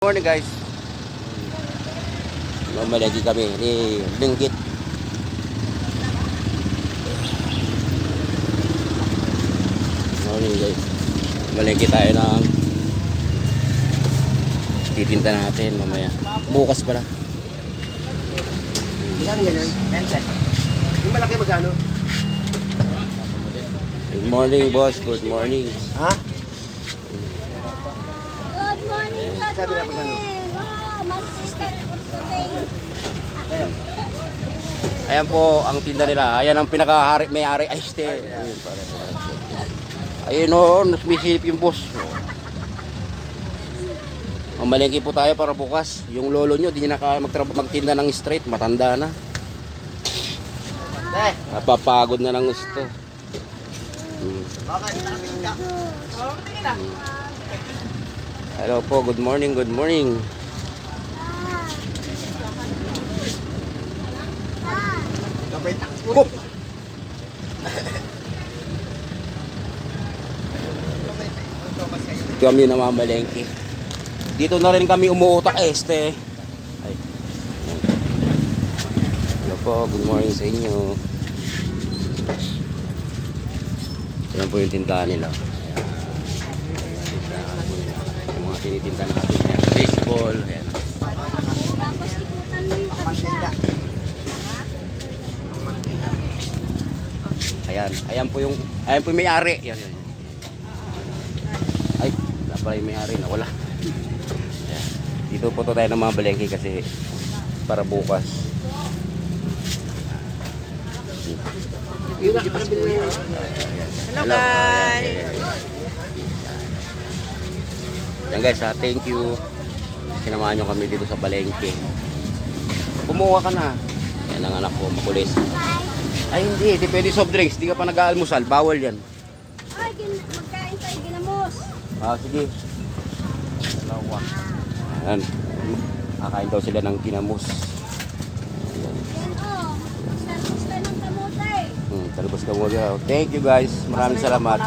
Morning guys. Mamalagi kami ni Linggit. Morning guys. Malagi tayo ng titinta natin mamaya. Bukas pala. Ilan yan? 20. Yung malaki magkano? Good morning boss. Good morning. Ha? Good morning, good Sabi na pagkano? morning. Oh, my sister for today. Ayan po ang tinda nila. Ayan ang pinaka-hari, may-ari. Ay, ste. Ayun, para. Ayun o, sumisilip yung boss. Mamalengke po tayo para bukas. Yung lolo nyo, di nyo magtinda ng straight. Matanda na. Napapagod na ng gusto. Hello po, good morning, good morning. Kup! Kami namamalengke. Dito na rin kami umuutak este. Ay. Hello po, good morning sa inyo. Yan po yung tindahan nila. Yung mga tinitinda natin. Ayan, baseball. Ayan. Tapos ikutan mo yung kabila. Ayan po yung may-ari. Yan. Ay, wala pala yung may-ari na wala. Ayan. Dito po tayo ng mga balengke kasi para bukas. Hello guys! Yan guys ha, thank you. Sinamahan nyo kami dito sa balengke. Kumuha ka na. Yan ang anak ko, makulis. Ay hindi pwede soft drinks. Di ka pa nag-aalmusal, bawal yan. Ay, magkain tayo ginamos. Sige. Dalawa. Ayan. Kakain daw sila ng ginamos. Yan oh. Sarap tayo ng kamote. Talbos ka mo. Thank you guys. Maraming salamat.